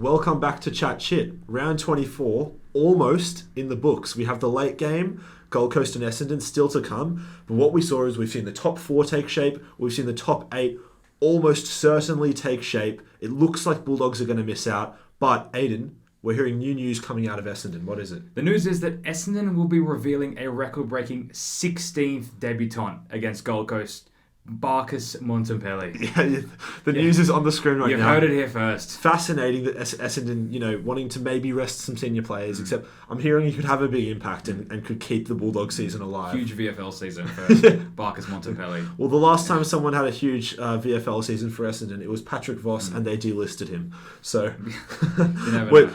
welcome back to Chat Shit. Round 24, almost in the books. We have the late game, Gold Coast and Essendon still to come. But what we saw is we've seen the top 4 take shape. We've seen the top 8 almost certainly take shape. It looks like Bulldogs are going to miss out. But, Aiden, we're hearing new news coming out of Essendon. What is it? The news is that Essendon will be revealing a record-breaking 16th debutant against Gold Coast, Barcus Montempelli. Yeah, the news is on the screen right now. You've heard it here first. Fascinating that Essendon, wanting to maybe rest some senior players, except I'm hearing he could have a big impact and could keep the Bulldog season alive. Huge VFL season for Barcus Montempelli. Well, the last time someone had a huge VFL season for Essendon, it was Patrick Voss, and they delisted him. So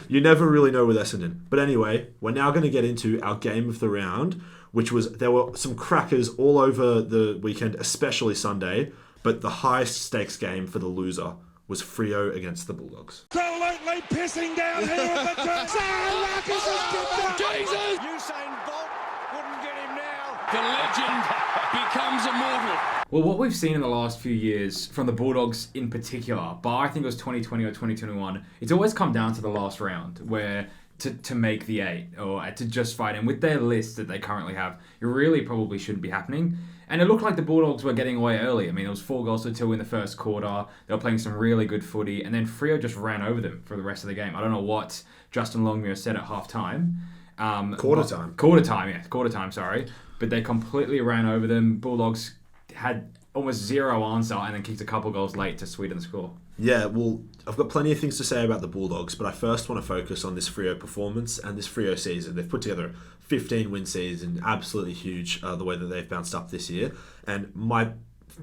you never really know with Essendon. But anyway, we're now going to get into our game of the round, which was, there were some crackers all over the weekend, especially Sunday, but the highest stakes game for the loser was Freo against the Bulldogs. Absolutely pissing down here at the top. Marcus has kicked it. Jesus! Usain Bolt wouldn't get him now. The legend becomes immortal. Well, what we've seen in the last few years from the Bulldogs in particular, but I think it was 2020 or 2021, it's always come down to the last round where to make the 8 or to just fight. And with their list that they currently have, it really probably shouldn't be happening. And it looked like the Bulldogs were getting away early. I mean, it was 4-2 in the first quarter. They were playing some really good footy. And then Freo just ran over them for the rest of the game. I don't know what Justin Longmuir said at half-time. Quarter time, sorry. But they completely ran over them. Bulldogs had almost zero answer and then kicked a couple goals late to sweeten the score. Yeah, well, I've got plenty of things to say about the Bulldogs, but I first want to focus on this Freo performance and this Freo season. They've put together a 15-win season, absolutely huge the way that they've bounced up this year. And my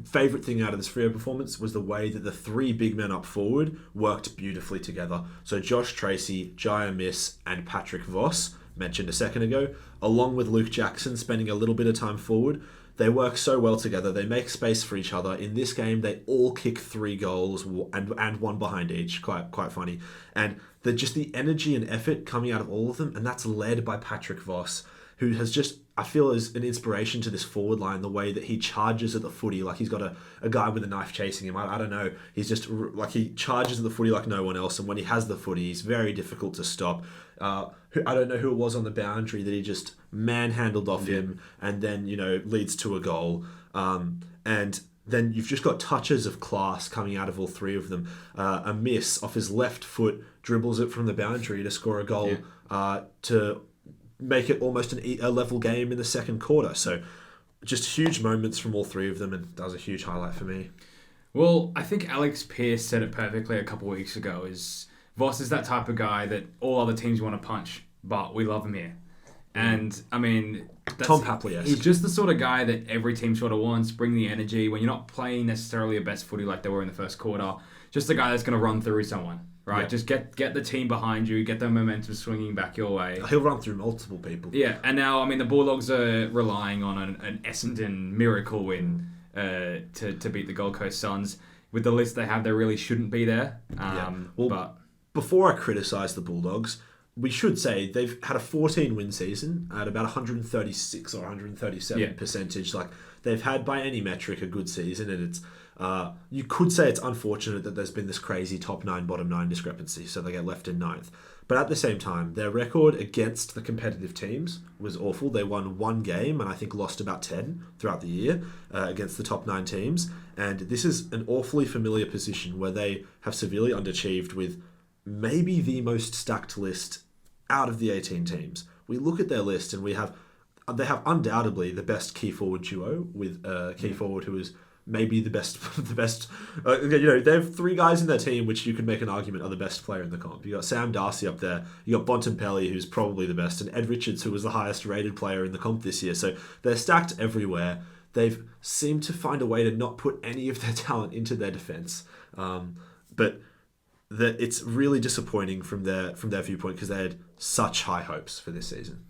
favourite thing out of this Freo performance was the way that the 3 big men up forward worked beautifully together. So Josh Tracy, Jaya Miss, and Patrick Voss, mentioned a second ago, along with Luke Jackson spending a little bit of time forward. They work so well together. They make space for each other. In this game, they all kick 3 goals and one behind each. Quite funny. And just the energy and effort coming out of all of them, and that's led by Patrick Voss, who has just, I feel, is an inspiration to this forward line, the way that he charges at the footy like he's got a guy with a knife chasing him. I don't know. He's just, like, he charges at the footy like no one else, and when he has the footy, he's very difficult to stop. I don't know who it was on the boundary that he just manhandled off him and then, leads to a goal. And then you've just got touches of class coming out of all 3 of them. A miss off his left foot, dribbles it from the boundary to score a goal to make it almost a level game in the second quarter. So just huge moments from all 3 of them, and that was a huge highlight for me. Well, I think Alex Pearce said it perfectly a couple of weeks ago, is Voss is that type of guy that all other teams want to punch, but we love him here. And, I mean, Tom Papley-esque. He's just the sort of guy that every team sort of wants, bring the energy. When you're not playing necessarily a best footy like they were in the first quarter, just the guy that's going to run through someone, right? Yeah. Just get the team behind you, get the momentum swinging back your way. He'll run through multiple people. Yeah, and now, I mean, the Bulldogs are relying on an Essendon miracle win to beat the Gold Coast Suns. With the list they have, they really shouldn't be there. But before I criticise the Bulldogs, we should say they've had a 14-win season at about 136 or 137 percentage. Like, they've had, by any metric, a good season, and it's you could say it's unfortunate that there's been this crazy top 9, bottom 9 discrepancy, so they get left in 9th. But at the same time, their record against the competitive teams was awful. They won 1 game and I think lost about 10 throughout the year against the top 9 teams. And this is an awfully familiar position where they have severely underachieved with maybe the most stacked list out of the 18 teams. We look at their list and they have undoubtedly the best key forward duo with a key forward who is maybe the best. They have 3 guys in their team which you could make an argument are the best player in the comp. You got Sam Darcy up there. You got Bontempelli, who's probably the best, and Ed Richards, who was the highest rated player in the comp this year. So they're stacked everywhere. They've seemed to find a way to not put any of their talent into their defense, but it's really disappointing from their viewpoint because they had such high hopes for this season.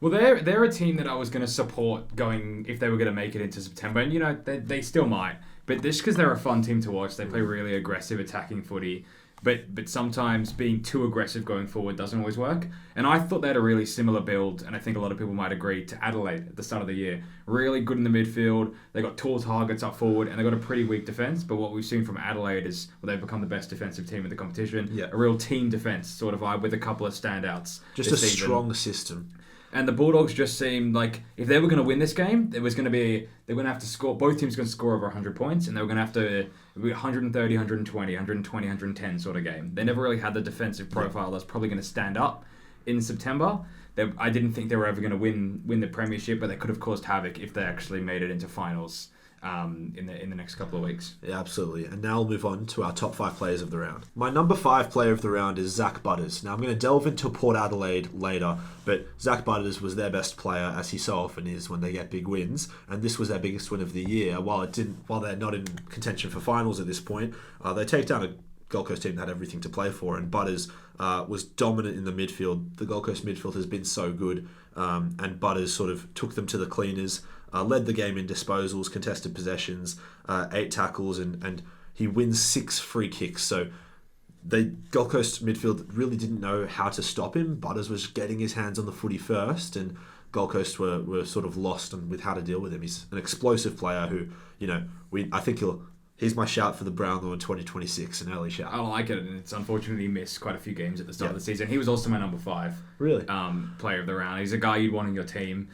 Well, they're a team that I was going to support going if they were going to make it into September, and they still might. But just because they're a fun team to watch, they play really aggressive attacking footy. But sometimes being too aggressive going forward doesn't always work. And I thought they had a really similar build, and I think a lot of people might agree, to Adelaide at the start of the year. Really good in the midfield. They got tall targets up forward, and they got a pretty weak defence. But what we've seen from Adelaide is they've become the best defensive team in the competition. Yeah. A real team defence sort of vibe with a couple of standouts. Just a strong system. And the Bulldogs just seemed like if they were going to win this game, they were going to have to score. Both teams going to score over 100 points, and they were going to have to be 130, 120, 120, 110 sort of game. They never really had the defensive profile that's probably going to stand up in September. I didn't think they were ever going to win the premiership, but they could have caused havoc if they actually made it into finals in the next couple of weeks. Yeah, absolutely. And now we'll move on to our top 5 players of the round. My number 5 player of the round is Zach Butters. Now I'm going to delve into Port Adelaide later, but Zach Butters was their best player, as he so often is when they get big wins, and this was their biggest win of the year. While they're not in contention for finals at this point, they take down a Gold Coast team that had everything to play for, and Butters was dominant in the midfield. The Gold Coast midfield has been so good, and Butters sort of took them to the cleaners. Led the game in disposals, contested possessions, 8 tackles, and he wins 6 free kicks. So the Gold Coast midfield really didn't know how to stop him. Butters was getting his hands on the footy first, and Gold Coast were sort of lost with how to deal with him. He's an explosive player who, I think he's my shout for the Brownlow in 2026, an early shout. I like it, and it's unfortunately he missed quite a few games at the start of the season. He was also my number 5. Really? Player of the round. He's a guy you'd want on your team.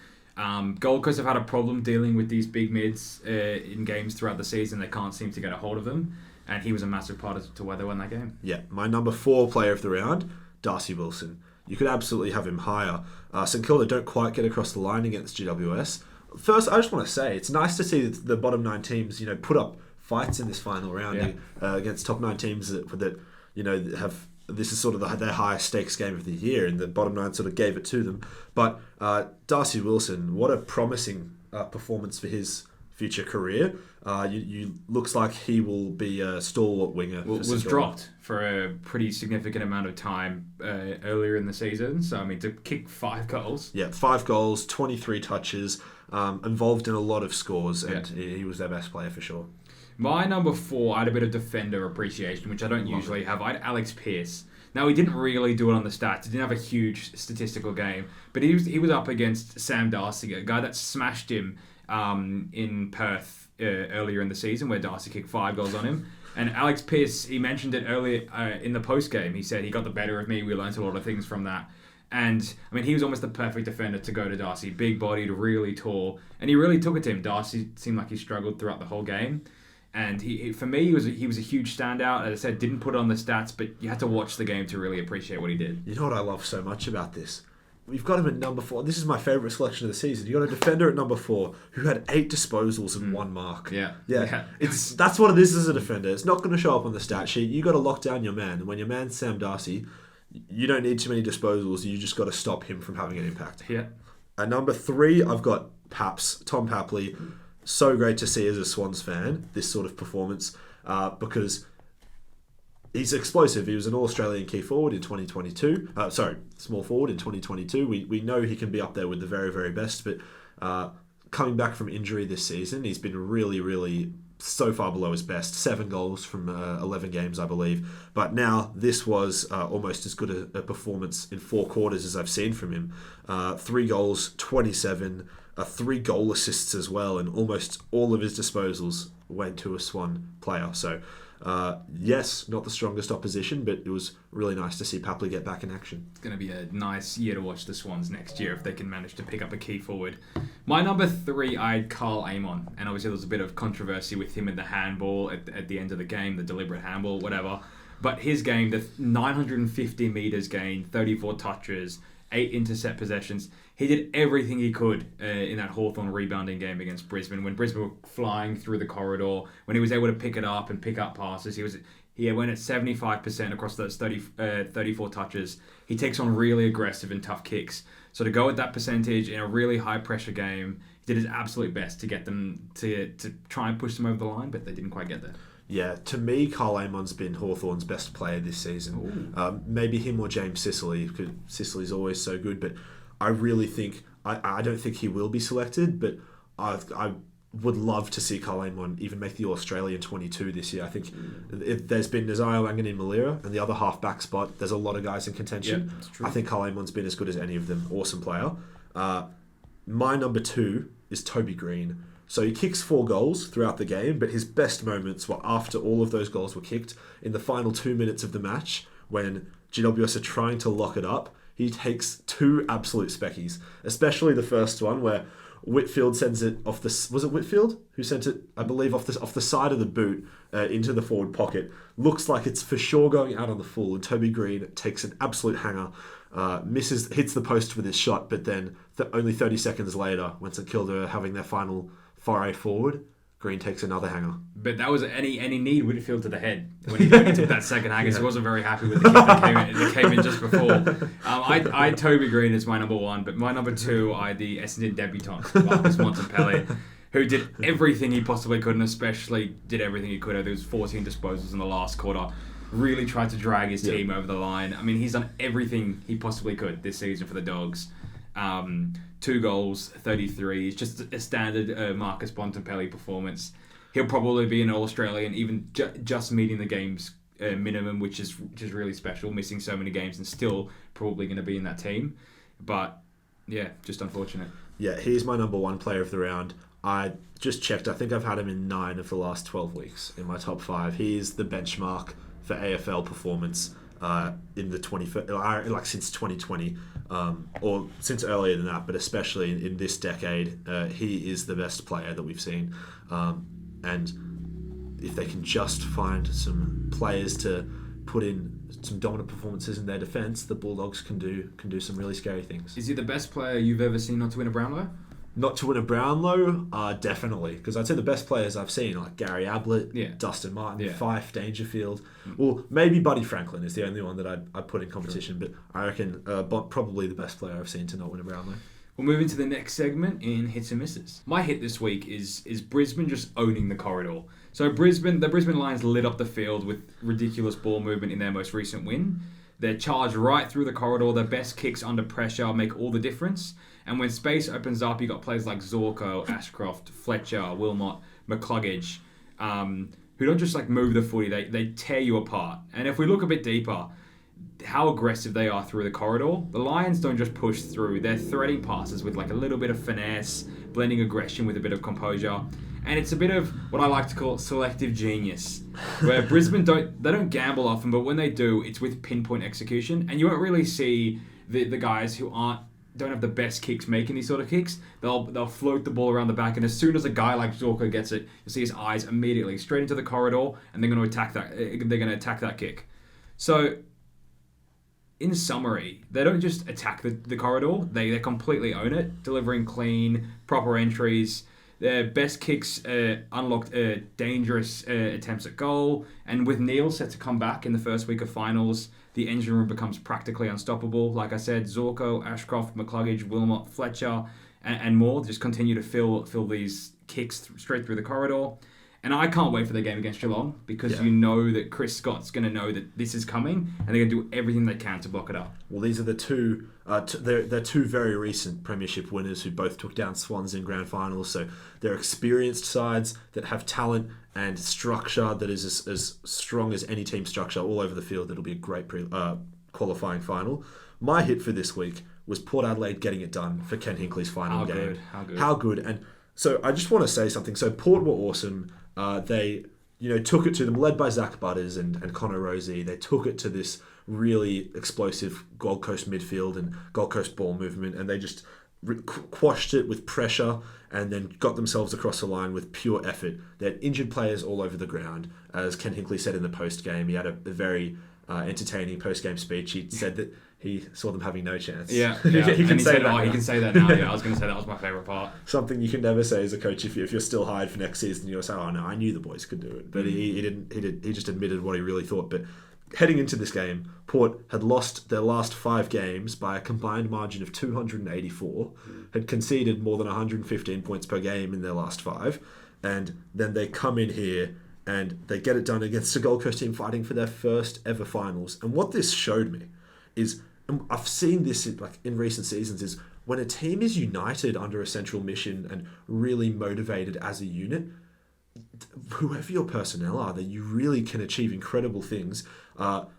Gold Coast have had a problem dealing with these big mids in games throughout the season. They can't seem to get a hold of them, and he was a massive part to why they won that game. Yeah, my number 4 player of the round, Darcy Wilson. You could absolutely have him higher. St Kilda don't quite get across the line against GWS. First, I just want to say, it's nice to see the bottom 9 teams, put up fights in this final round against top 9 teams that have. This is sort of their highest stakes game of the year, and the bottom 9 sort of gave it to them. But Darcy Wilson, what a promising performance for his future career. You looks like he will be a stalwart winger. Was dropped for a pretty significant amount of time earlier in the season. So, to kick 5 goals. Yeah, 5 goals, 23 touches, involved in a lot of scores, and he was their best player for sure. My number 4, I had a bit of defender appreciation, which I don't usually have. I had Alex Pearce. Now, he didn't really do it on the stats. He didn't have a huge statistical game. But he was up against Sam Darcy, a guy that smashed him in Perth earlier in the season, where Darcy kicked 5 goals on him. And Alex Pearce, he mentioned it earlier in the post-game. He said he got the better of me. We learned a lot of things from that. And, he was almost the perfect defender to go to Darcy. Big-bodied, really tall. And he really took it to him. Darcy seemed like he struggled throughout the whole game. And for me, he was a huge standout. As I said, didn't put it on the stats, but you had to watch the game to really appreciate what he did. You know what I love so much about this? We've got him at number 4. This is my favourite selection of the season. You got a defender at number 4 who had 8 disposals and 1 mark. Yeah. That's what it is as a defender. It's not going to show up on the stat sheet. You got to lock down your man. And when your man's Sam Darcy, you don't need too many disposals. You just got to stop him from having an impact. Yeah. At number 3, I've got Paps, Tom Papley. So great to see as a Swans fan this sort of performance because he's explosive. He was an All-Australian key forward in 2022. Small forward in 2022. We know he can be up there with the very, very best, but coming back from injury this season, he's been really, really so far below his best. 7 goals from 11 games, I believe. But now this was almost as good a performance in 4 quarters as I've seen from him. 3 goals, 27 3 goal assists as well, and almost all of his disposals went to a Swan player. So, yes, not the strongest opposition, but it was really nice to see Papley get back in action. It's going to be a nice year to watch the Swans next year if they can manage to pick up a key forward. My number 3, I had Carl Amon, and obviously there was a bit of controversy with him in the handball at the end of the game, the deliberate handball, whatever. But his game, the 950 metres gained, 34 touches, 8 intercept possessions. He did everything he could in that Hawthorn rebounding game against Brisbane. When Brisbane were flying through the corridor, when he was able to pick it up and pick up passes, he went at 75% across those 34 touches. He takes on really aggressive and tough kicks. So to go at that percentage in a really high pressure game, he did his absolute best to get them to try and push them over the line, but they didn't quite get there. Yeah, to me, Carl Amon's been Hawthorn's best player this season. Maybe him or James Sicily, because Sicily's always so good. But I really think I don't think he will be selected. But would love to see Collingwood even make the Australian 22 this year. I think there's been Nazaya Wangan Malira and the other half-back spot. There's a lot of guys in contention. Yeah, that's true. I think Collingwood's been as good as any of them. Awesome player. My number 2 is Toby Green. So he kicks 4 goals throughout the game, but his best moments were after all of those goals were kicked in the final 2 minutes of the match when GWS are trying to lock it up. He takes 2 absolute speckies, especially the first one where Whitfield sends it off the... Was it Whitfield who sent it, I believe, off the side of the boot into the forward pocket? Looks like it's for sure going out on the full, and Toby Green takes an absolute hanger, hits the post with his shot, but then only 30 seconds later, when St Kilda are having their final foray forward, Green takes another hanger. But that was any need Whitfield to the head when he took that second hanger. So he wasn't very happy with the kick that came in just before. I had Toby Green as my number 1, but my number 2, I had the Essendon debutant, Marcus Montempelli, who did everything he possibly could, and especially did everything he could. There was 14 disposals in the last quarter. Really tried to drag his team over the line. I mean, he's done everything he possibly could this season for the Dogs. 2 goals, 33. It's just a standard Marcus Bontempelli performance. He'll probably be an All-Australian, even just meeting the games minimum, which is really special, missing so many games and still probably going to be in that team. But, yeah, just unfortunate. Yeah, he's my number 1 player of the round. I just checked. I think I've had him in 9 of the last 12 weeks in my top 5. He is the benchmark for AFL performance in the since 2020, or since earlier than that, but especially in this decade, he is the best player that we've seen. And if they can just find some players to put in some dominant performances in their defence, the Bulldogs can do some really scary things. Is he the best player you've ever seen not to win a Brownlow? Not to win a Brownlow, definitely. Because I'd say the best players I've seen are like Gary Ablett, Dustin Martin, Fife, Dangerfield. Well, maybe Buddy Franklin is the only one that I'd put in competition. But I reckon probably the best player I've seen to not win a Brownlow. We'll move into the next segment in hits and misses. My hit this week is Brisbane just owning the corridor. So the Brisbane Lions lit up the field with ridiculous ball movement in their most recent win. They charge right through the corridor. Their best kicks under pressure make all the difference. And when space opens up, you got players like Zorko, Ashcroft, Fletcher, Wilmot, McCluggage, who don't just move the footy. They tear you apart. And if we look a bit deeper, how aggressive they are through the corridor. The Lions don't just push through. They're threading passes with a little bit of finesse, blending aggression with a bit of composure. And it's a bit of what I like to call selective genius, where Brisbane don't gamble often, but when they do, it's with pinpoint execution. And you won't really see the guys who don't have the best kicks making these sort of kicks. They'll float the ball around the back, and as soon as a guy like Zorko gets it, you'll see his eyes immediately straight into the corridor, and they're going to attack that. They're going to attack that kick. So, in summary, they don't just attack the corridor; they completely own it, delivering clean, proper entries. Their best kicks unlocked dangerous attempts at goal, and with Neil set to come back in the first week of finals, the engine room becomes practically unstoppable. Like I said, Zorko, Ashcroft, McCluggage, Wilmot, Fletcher, and more just continue to fill these kicks straight through the corridor. And I can't wait for the game against Geelong because you know that Chris Scott's going to know that this is coming and they're going to do everything they can to block it up. Well, these are the two. They're two very recent premiership winners who both took down Swans in grand finals. So they're experienced sides that have talent and structure that is as strong as any team structure all over the field. It'll be a great qualifying final. My hit for this week was Port Adelaide getting it done for Ken Hinkley's final game. How good. And so I just want to say something. So Port were awesome. They took it to them, led by Zach Butters and Connor Rosie. They took it to this really explosive Gold Coast midfield and Gold Coast ball movement, and they just quashed it with pressure and then got themselves across the line with pure effort. They had injured players all over the ground. As Ken Hinkley said in the post-game, he had a very entertaining post-game speech. He said that he saw them having no chance. He can say that now. Yeah, I was going to say that was my favourite part. Something you can never say as a coach if you're still hired for next season. You'll say, "Oh no, I knew the boys could do it," but he didn't. He just admitted what he really thought. But heading into this game, Port had lost their last 5 games by a combined margin of 284, had conceded more than 115 points per game in their last 5, and then they come in here and they get it done against a Gold Coast team fighting for their first ever finals. And what this showed me is, and I've seen this in recent seasons, is when a team is united under a central mission and really motivated as a unit, whoever your personnel are, that you really can achieve incredible things.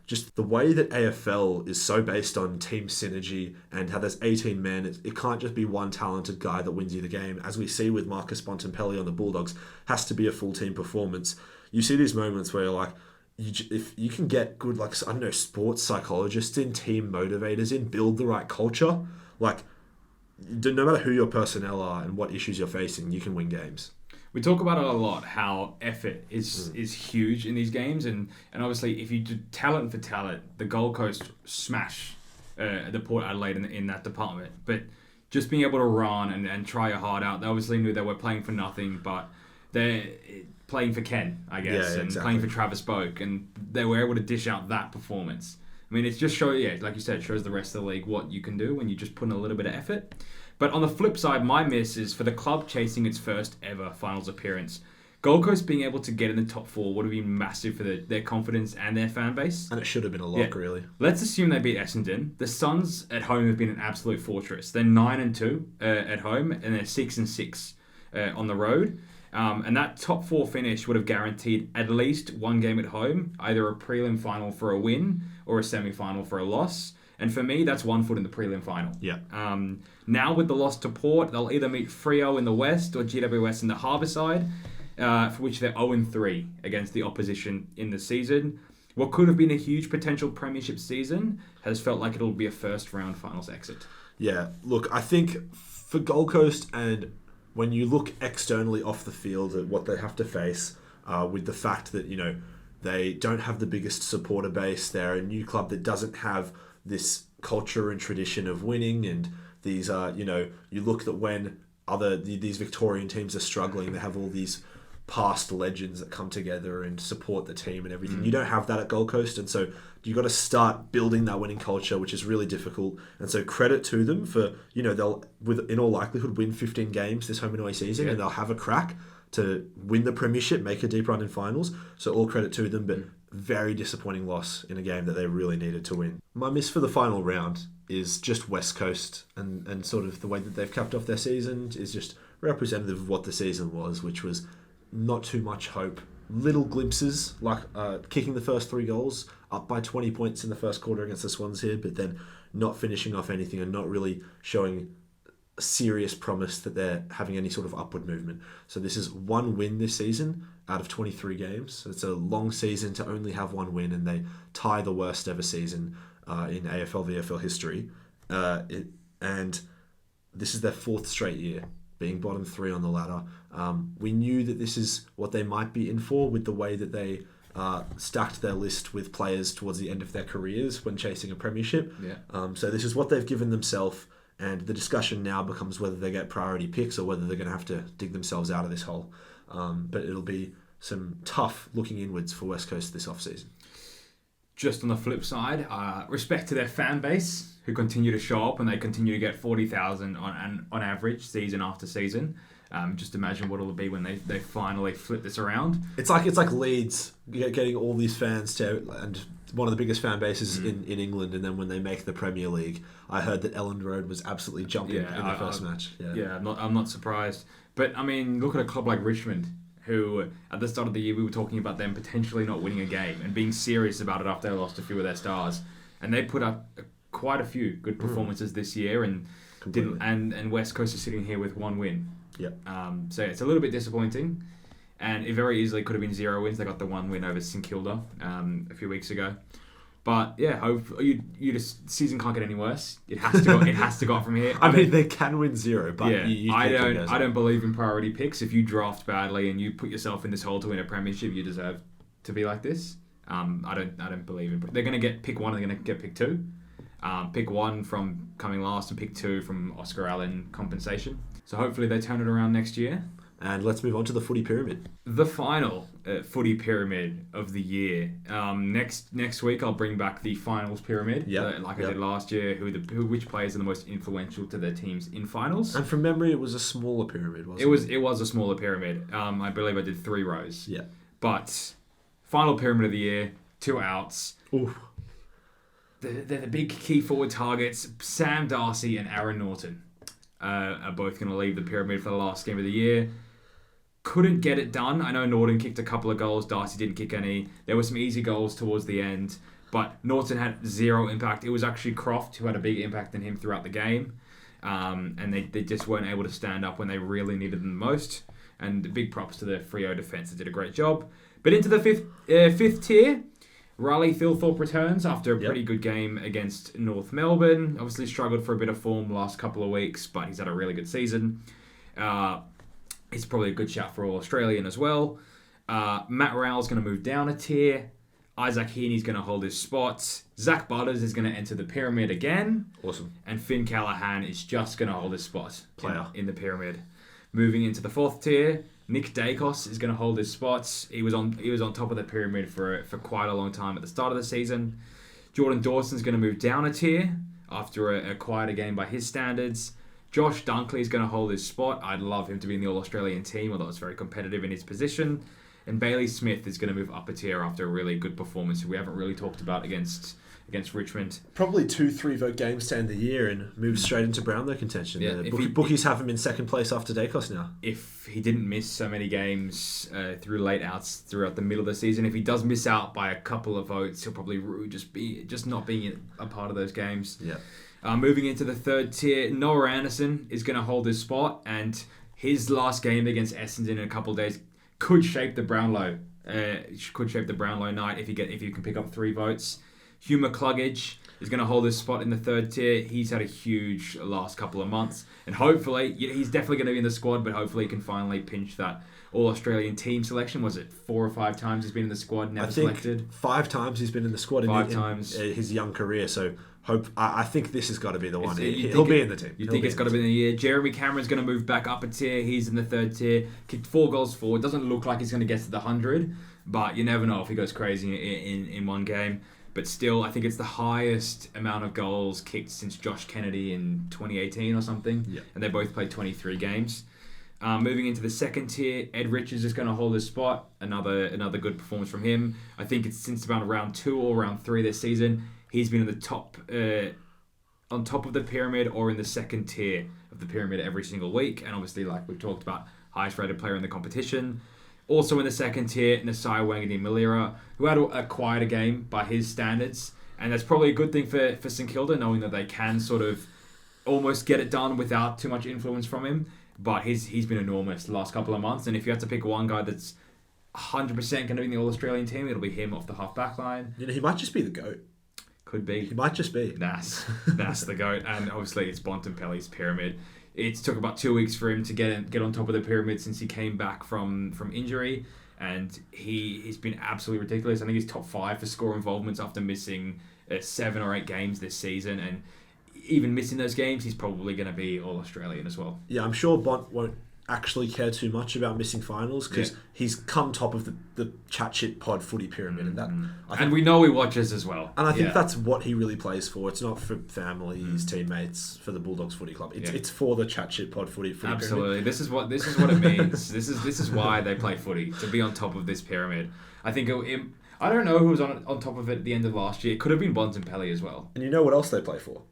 Just the way that AFL is so based on team synergy and how there's 18 men, it can't just be one talented guy that wins you the game. As we see with Marcus Bontempelli on the Bulldogs, has to be a full team performance. You see these moments where you're like, if you can get good, like, I don't know, sports psychologists in, team motivators in, build the right culture, like, no matter who your personnel are and what issues you're facing, you can win games. We talk about it a lot, how effort is huge in these games, and obviously if you do talent for talent, the Gold Coast smash the Port Adelaide in that department. But just being able to run and try your heart out, they obviously knew they were playing for nothing, but they're playing for Ken, I guess, and playing for Travis Boak, and they were able to dish out that performance. I mean, it's just like you said, it shows the rest of the league what you can do when you just put in a little bit of effort. But on the flip side, my miss is for the club chasing its first ever finals appearance. Gold Coast being able to get in the top 4 would have been massive for their confidence and their fan base. And it should have been a lock, really. Let's assume they beat Essendon. The Suns at home have been an absolute fortress. They're 9-2 at home, and they're 6-6 on the road. And that top 4 finish would have guaranteed at least one game at home, either a prelim final for a win or a semi-final for a loss. And for me, that's one foot in the prelim final. Yeah. Now with the loss to Port, they'll either meet Freo in the West or GWS in the Harbourside, for which they're 0-3 against the opposition in the season. What could have been a huge potential premiership season has felt like it'll be a first round finals exit. Yeah, look, I think for Gold Coast, and when you look externally off the field at what they have to face, with the fact that, they don't have the biggest supporter base, they're a new club that doesn't have this culture and tradition of winning, and these you look at when these Victorian teams are struggling, they have all these past legends that come together and support the team and everything. You don't have that at Gold Coast, and so you got to start building that winning culture, which is really difficult. And so credit to them for, they'll, in all likelihood, win 15 games this home and away season, and they'll have a crack to win the premiership, make a deep run in finals. So all credit to them, but very disappointing loss in a game that they really needed to win. My miss for the final round is just West Coast, and sort of the way that they've capped off their season is just representative of what the season was, which was not too much hope. Little glimpses, like kicking the first 3 goals, up by 20 points in the first quarter against the Swans here, but then not finishing off anything and not really showing serious promise that they're having any sort of upward movement. So this is 1 win this season out of 23 games. So it's a long season to only have 1 win, and they tie the worst ever season in AFL VFL history. And this is their 4th straight year being bottom 3 on the ladder. We knew that this is what they might be in for with the way that they stacked their list with players towards the end of their careers when chasing a premiership. So this is what they've given themselves. And the discussion now becomes whether they get priority picks or whether they're going to have to dig themselves out of this hole. But it'll be some tough looking inwards for West Coast this off-season. Just on the flip side, respect to their fan base who continue to show up, and they continue to get 40,000 on average season after season. Just imagine what it'll be when they finally flip this around. It's like Leeds getting all these fans and one of the biggest fan bases in England, and then when they make the Premier League, I heard that Elland Road was absolutely jumping in the first match. I'm not surprised. But I mean, look at a club like Richmond, who at the start of the year we were talking about them potentially not winning a game and being serious about it after they lost a few of their stars, and they put up quite a few good performances this year, and West Coast is sitting here with 1 win. So it's a little bit disappointing, and it very easily could have been 0 wins. They got the 1 win over St Kilda a few weeks ago, but season can't get any worse. It has to go up from here. I mean, they can win 0, but I don't believe in priority picks. If you draft badly and you put yourself in this hole to win a premiership, you deserve to be like this. I don't believe in. They're going to get pick 1. They're going to get pick 2. Pick 1 from coming last, and pick 2 from Oscar Allen compensation. So hopefully they turn it around next year. And let's move on to the Footy Pyramid. The final Footy Pyramid of the year. Next week I'll bring back the finals pyramid, I did last year. Which players are the most influential to their teams in finals? And from memory, it was a smaller pyramid, wasn't it? It was a smaller pyramid. I believe I did 3 rows. Yeah. But final pyramid of the year, 2 outs. Ooh. They're the big key forward targets, Sam Darcy and Aaron Norton. are both going to leave the pyramid for the last game of the year. Couldn't get it done. I know Norton kicked a couple of goals. Darcy didn't kick any. There were some easy goals towards the end, but Norton had zero impact. It was actually Croft who had a big impact on him throughout the game, and they just weren't able to stand up when they really needed them the most. And big props to the Freo defence that did a great job. But into the fifth tier, Riley Thilthorpe returns after a pretty good game against North Melbourne. Obviously struggled for a bit of form the last couple of weeks, but he's had a really good season. He's probably a good shout for All-Australian as well. Matt Rowell's going to move down a tier. Isaac Heaney's going to hold his spot. Zach Butters is going to enter the pyramid again. Awesome. And Finn Callahan is just going to hold his spot in the pyramid. Moving into the fourth tier, Nick Dacos is going to hold his spots. He was on top of the pyramid for quite a long time at the start of the season. Jordan Dawson's going to move down a tier after a quieter game by his standards. Josh Dunkley is going to hold his spot. I'd love him to be in the All-Australian team, although it's very competitive in his position. And Bailey Smith is going to move up a tier after a really good performance, who we haven't really talked about against Richmond. Probably 2-3 vote games to end the year and move straight into Brownlow contention. Yeah, Bookies have him in second place after Dacos now. If he didn't miss so many games through late outs throughout the middle of the season, if he does miss out by a couple of votes, he'll probably just not being a part of those games. Yeah. Moving into the third tier, Noah Anderson is going to hold his spot, and his last game against Essendon in a couple of days could shape the Brownlow. Night if you can pick up 3 votes. Hugh McCluggage is going to hold his spot in the third tier. He's had a huge last couple of months, and hopefully he's definitely going to be in the squad. But hopefully he can finally pinch that All-Australian team selection. Was it 4 or 5 times he's been in the squad, never selected? 5 times he's been in the squad in his young career. So I think this has got to be the one. He'll be in the team. You think it's got to be in the year? Jeremy Cameron's going to move back up a tier. He's in the third tier. Kicked 4 goals forward. Doesn't look like he's going to get to the 100, but you never know if he goes crazy in one game. But still, I think it's the highest amount of goals kicked since Josh Kennedy in 2018 or something. Yep. And they both played 23 games. Moving into the second tier, Ed Richards is going to hold his spot. Another good performance from him. I think it's since about round 2 or round 3 this season. He's been in the top, on top of the pyramid or in the second tier of the pyramid every single week. And obviously, like we've talked about, highest rated player in the competition. Also in the second tier, Nasai Wangani-Malira, who had a quieter game by his standards. And that's probably a good thing for St Kilda, knowing that they can sort of almost get it done without too much influence from him. But he's been enormous the last couple of months. And if you had to pick one guy that's 100% going to be in the All-Australian team, it'll be him off the half-back line. He might just be the GOAT. Could be. He might just be. That's the GOAT. And obviously it's Bontempelli's pyramid. It took about 2 weeks for him to get on top of the pyramid since he came back from injury. And he's been absolutely ridiculous. I think he's top 5 for score involvements after missing 7 or 8 games this season. And even missing those games, he's probably going to be All-Australian as well. Yeah, I'm sure Bont won't actually care too much about missing finals because he's come top of the chat shit pod footy pyramid. And we know he watches as well. And I think that's what he really plays for. It's not for family, his teammates, for the Bulldogs Footy Club. It's for the chat shit pod footy Absolutely. pyramid. This is what it means. This is why they play footy, to be on top of this pyramid. I think I don't know who was on top of it at the end of last year. It could have been Bontempelli as well. And you know what else they play for?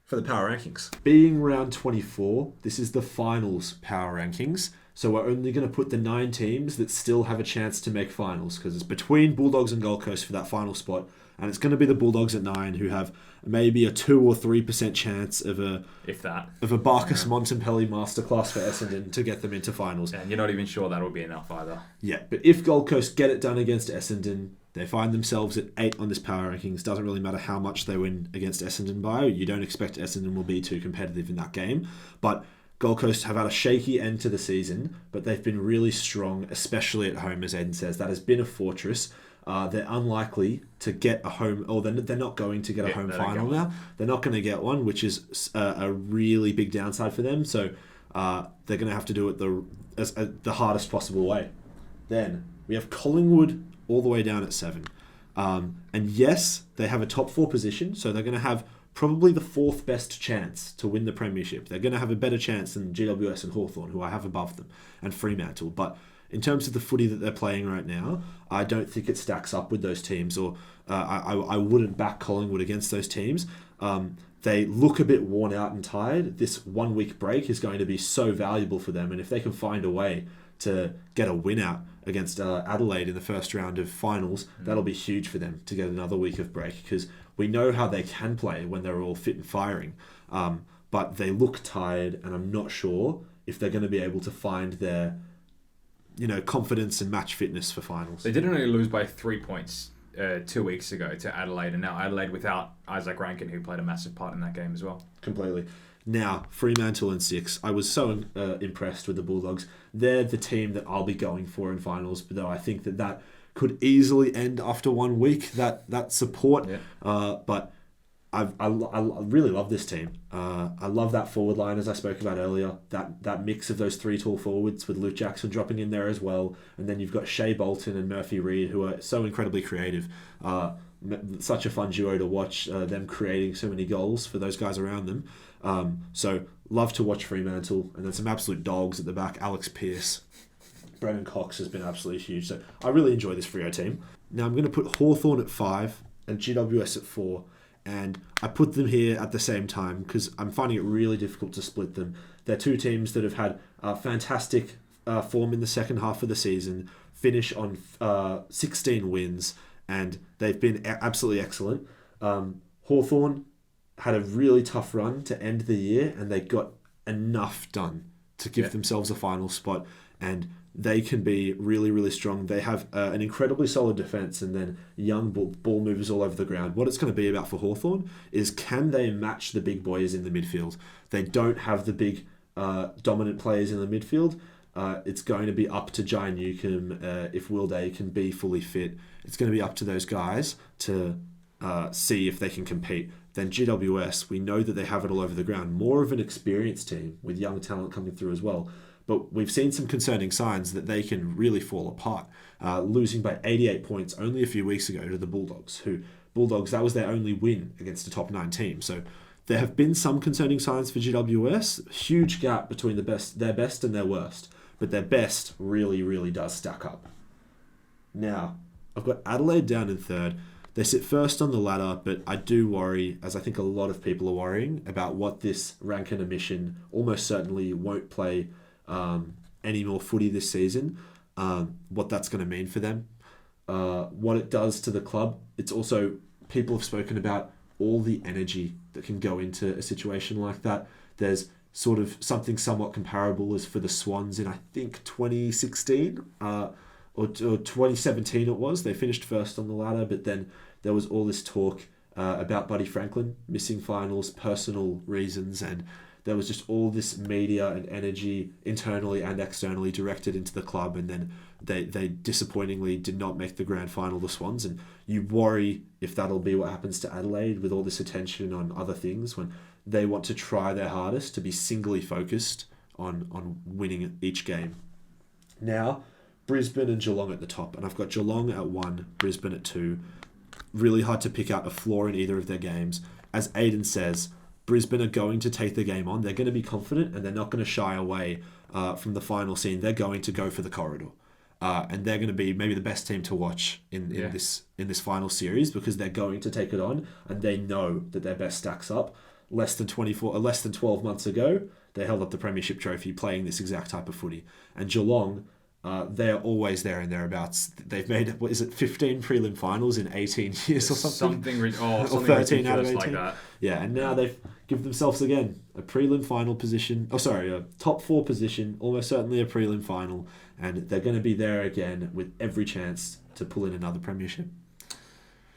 For the power rankings. Being round 24, this is the finals power rankings. So we're only going to put the 9 teams that still have a chance to make finals because it's between Bulldogs and Gold Coast for that final spot. And it's going to be the Bulldogs at 9 who have maybe a 2 or 3% chance of a Barkas Montempelli masterclass for Essendon to get them into finals. And you're not even sure that will be enough either. Yeah, but if Gold Coast get it done against Essendon, they find themselves at 8 on this power rankings. Doesn't really matter how much they win against Essendon by. You don't expect Essendon will be too competitive in that game. But Gold Coast have had a shaky end to the season, but they've been really strong, especially at home, as Aiden says. That has been a fortress. They're unlikely to get a home, or they're not going to get a home final now. They're not going to get one, which is a really big downside for them. So they're going to have to do it the hardest possible way. Then we have Collingwood all the way down at 7. And yes, they have a top 4 position, so they're going to have probably the 4th best chance to win the premiership. They're going to have a better chance than GWS and Hawthorn, who I have above them, and Fremantle. But in terms of the footy that they're playing right now, I don't think it stacks up with those teams, or I wouldn't back Collingwood against those teams. They look a bit worn out and tired. This 1 week break is going to be so valuable for them, and if they can find a way to get a win out against Adelaide in the first round of finals, that'll be huge for them to get another week of break, because we know how they can play when they're all fit and firing. But they look tired, and I'm not sure if they're going to be able to find their, confidence and match fitness for finals. They did only lose by 3 points 2 weeks ago to Adelaide, and now Adelaide without Isaac Rankin, who played a massive part in that game as well. Completely. Now, Fremantle in 6. I was so impressed with the Bulldogs. They're the team that I'll be going for in finals, but though I think that could easily end after 1 week, that support. Yeah. But I really love this team. I love that forward line, as I spoke about earlier. That mix of those 3 tall forwards with Luke Jackson dropping in there as well. And then you've got Shea Bolton and Murphy Reid, who are so incredibly creative. Such a fun duo to watch, them creating so many goals for those guys around them. So love to watch Fremantle. And then some absolute dogs at the back. Alex Pearce. Brennan Cox has been absolutely huge. So I really enjoy this Freo team. Now I'm going to put Hawthorn at 5 and GWS at 4. And I put them here at the same time because I'm finding it really difficult to split them. They're two teams that have had fantastic form in the second half of the season, finish on 16 wins, and they've been absolutely excellent. Hawthorn had a really tough run to end the year, and they got enough done to give themselves a final spot, and they can be really, really strong. They have an incredibly solid defence and then young ball movers all over the ground. What it's going to be about for Hawthorn is, can they match the big boys in the midfield? They don't have the big dominant players in the midfield. It's going to be up to Jai Newcomb, if Will Day can be fully fit. It's going to be up to those guys to see if they can compete. Then GWS, we know that they have it all over the ground. More of an experienced team with young talent coming through as well. But we've seen some concerning signs that they can really fall apart. Losing by 88 points only a few weeks ago to the Bulldogs, that was their only win against a top 9 team. So there have been some concerning signs for GWS. Huge gap between their best and their worst. But their best really, really does stack up. Now, I've got Adelaide down in 3rd. They sit first on the ladder, but I do worry, as I think a lot of people are worrying, about what this Rankin omission almost certainly won't play any more footy this season, what that's going to mean for them, what it does to the club. It's also, people have spoken about all the energy that can go into a situation like that. There's sort of something somewhat comparable as for the Swans in, I think, 2016 or 2017 it was. They finished first on the ladder, but then there was all this talk about Buddy Franklin missing finals, personal reasons, and there was just all this media and energy internally and externally directed into the club, and then they disappointingly did not make the grand final, the Swans, and you worry if that'll be what happens to Adelaide with all this attention on other things when they want to try their hardest to be singly focused on winning each game. Now, Brisbane and Geelong at the top, and I've got Geelong at 1, Brisbane at 2. Really hard to pick out a flaw in either of their games. As Aiden says, Brisbane are going to take the game on. They're going to be confident, and they're not going to shy away from the final scene. They're going to go for the corridor, and they're going to be maybe the best team to watch in this final series, because they're going to take it on, and they know that their best stacks up. Less than 12 months ago, they held up the premiership trophy playing this exact type of footy. And Geelong, they're always there and thereabouts. They've made, 15 prelim finals in 18 years or something? Or 13 out of 18. Like that. Yeah, and now they've given themselves, again, a prelim final position. A top 4 position, almost certainly a prelim final. And they're going to be there again with every chance to pull in another premiership.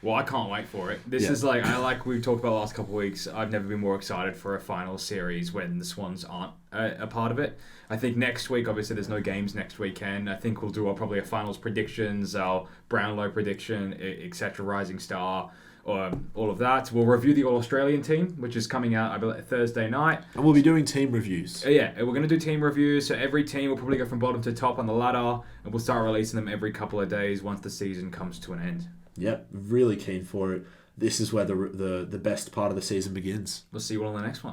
Well, I can't wait for it. This is we've talked about the last couple of weeks, I've never been more excited for a final series when the Swans aren't a part of it. I think next week, obviously there's no games next weekend. I think we'll do probably a finals predictions, our Brownlow prediction, etc., Rising Star, all of that. We'll review the All-Australian team, which is coming out, I believe, Thursday night. And we'll be doing team reviews. We're going to do team reviews. So every team will probably go from bottom to top on the ladder, and we'll start releasing them every couple of days once the season comes to an end. Yep, really keen for it. This is where the best part of the season begins. We'll see you all in the next one.